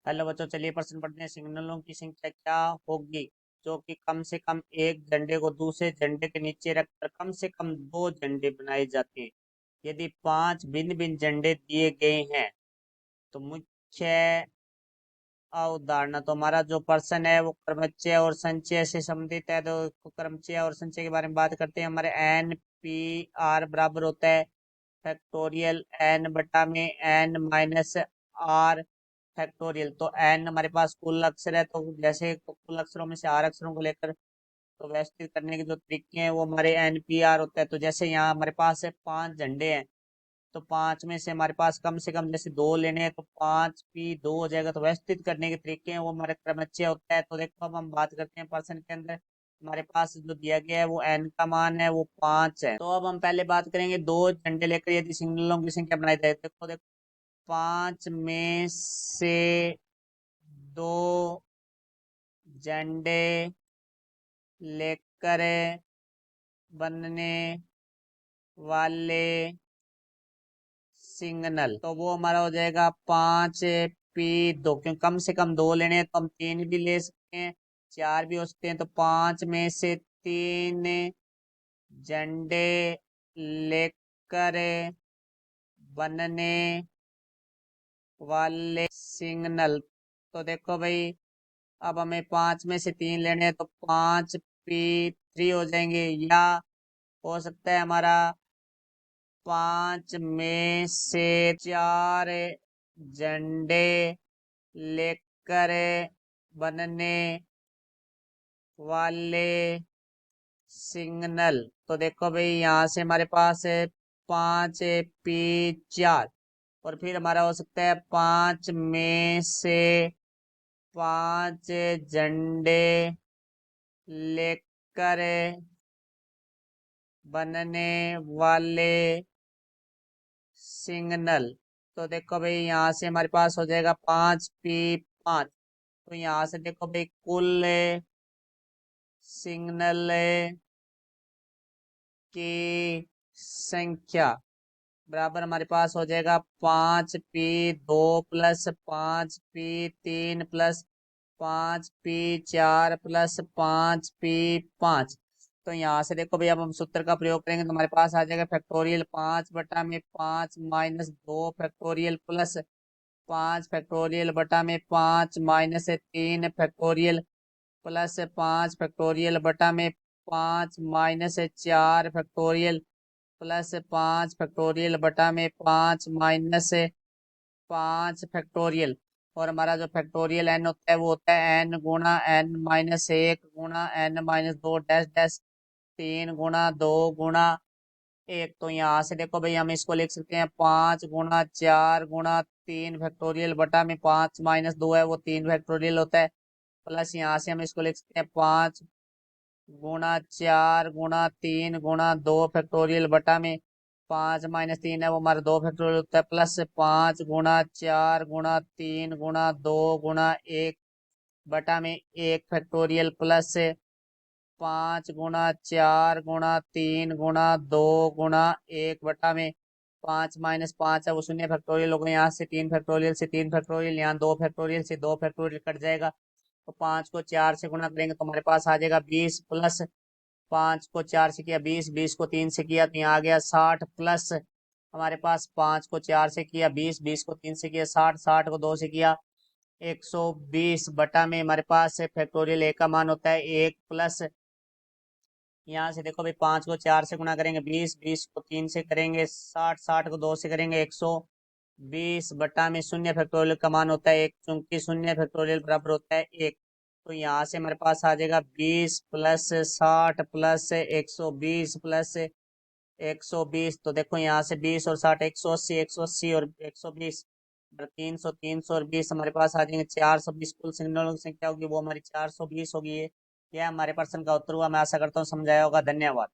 Hello बच्चों, चलिए प्रश्न पढ़ते हैं। सिग्नलों की संख्या क्या होगी जो कि कम से कम एक झंडे को दूसरे झंडे के नीचे रखकर कम से कम दो झंडे बनाए जाते हैं। यदि पांच भिन्न भिन्न झंडे दिए गए हैं तो मुख्य अवधारणा, तो हमारा जो प्रश्न है वो क्रमचय और संचय से संबंधित है। तो क्रमचय और संचय के बारे में बात करते हैं। हमारे एन पी आर बराबर होता है फैक्टोरियल एन बटा में एन माइनस आर फैक्टोरियल। तो एन हमारे पास कुल अक्षर है, तो जैसे कुल अक्षरों में से आर अक्षरों को लेकर तो व्यवस्थित करने के जो तरीके हैं वो हमारे एन पी आर होता है। तो जैसे यहाँ हमारे पास है पांच झंडे हैं, तो पांच में से हमारे पास कम से कम जैसे दो लेने हैं तो पांच पी दो हो जाएगा। तो व्यवस्थित करने के तरीके हैं वो हमारे क्रमचय होता है। तो देखो अब हम बात करते हैं प्रश्न के अंदर हमारे पास जो दिया गया है वो एन का मान है वो पांच है। तो अब हम पहले बात करेंगे दो झंडे लेकर यदि सिग्नलों की संख्या बनाई जाए। देखो देखो, पांच में से दो झंडे लेकर बनने वाले सिग्नल, तो वो हमारा हो जाएगा पांच पी दो, क्योंकि कम से कम दो लेने हैं तो हम तीन भी ले सकते हैं, चार भी हो सकते हैं। तो पांच में से तीन झंडे लेकर बनने वाले सिग्नल। तो देखो भाई, अब हमें पांच में से तीन लेने हैं तो पांच पी थ्री हो जाएंगे, या हो सकता है हमारा पांच में से चार झंडे लेकर बनने वाले सिग्नल। तो देखो भाई, यहाँ से हमारे पास है पांच पी चार, और फिर हमारा हो सकता है पांच में से पांच झंडे लेकर बनने वाले सिग्नल। तो देखो भाई, यहाँ से हमारे पास हो जाएगा पांच पी पांच। तो यहाँ से देखो भाई, कुल सिग्नल की संख्या बराबर हमारे पास हो जाएगा पांच पी दो प्लस पांच पी तीन प्लस पांच पी चार प्लस पांच पी पांच। तो यहाँ से देखो भाई, अब हम सूत्र का प्रयोग करेंगे तो हमारे पास आ जाएगा फैक्टोरियल पांच बटा में पांच माइनस दो फैक्टोरियल प्लस पांच फैक्टोरियल बटा में पांच माइनस तीन फैक्टोरियल प्लस पांच फैक्टोरियल बटा में पांच माइनस चार फैक्टोरियल प्लस पांच फैक्टोरियल बटा में पांच माइनस पांच फैक्टोरियल। और हमारा जो फैक्टोरियल एन होता है वो होता है एन गुणा एन माइनस एक गुणा एन माइनस दो डैश डैश तीन गुणा दो गुणा एक। तो यहाँ से देखो भाई, हम इसको लिख सकते हैं पांच गुणा चार गुणा तीन फैक्टोरियल बटा में पांच माइनस दो है वो तीन फैक्टोरियल होता है, प्लस यहाँ से हम इसको लिख सकते हैं पांच गुणा चार गुणा तीन गुणा दो फैक्टोरियल बटा में पांच माइनस तीन है वो हमारा दो फैक्टोरियल होता है, प्लस पांच गुणा चार गुणा तीन गुणा दो गुणा एक बटा में एक फैक्टोरियल प्लस पांच गुणा चार गुणा तीन गुणा दो गुणा एक बटा में पांच माइनस पांच है वो शून्य फैक्टोरियल होगा। यहाँ से तीन फैक्टोरियल से तीन फैक्टोरियल, यहाँ दो फैक्टोरियल से दो फैक्टोरियल कट जाएगा। तो पांच को चार से गुणा करेंगे तो हमारे पास आ जाएगा बीस, प्लस पांच को चार से किया बीस, बीस को तीन से किया तो यहाँ आ गया साठ, प्लस हमारे पास पांच को चार से किया बीस, बीस को तीन से किया साठ, साठ को दो से किया 120 बटा में हमारे पास फैक्टोरियल ए का मान होता है एक, प्लस यहाँ से देखो भाई, पांच को चार से गुणा करेंगे बीस, बीस को तीन से करेंगे साठ, साठ को दो से करेंगे 120 बटा में शून्य फैक्टोरियल का मान होता है एक, क्योंकि शून्य फैक्टोरियल बराबर होता है एक। तो यहाँ से हमारे पास आ जाएगा बीस प्लस साठ प्लस 120 प्लस 120। तो देखो यहाँ से बीस और साठ 180, 180 और 120 तीन सौ, तीन सौ और बीस हमारे पास आ जाएंगे 420। कुल सिग्नलों की संख्या होगी वो हमारी 420 होगी। ये हमारे प्रश्न का उत्तर हुआ। मैं आशा करता हूँ समझाया होगा। धन्यवाद।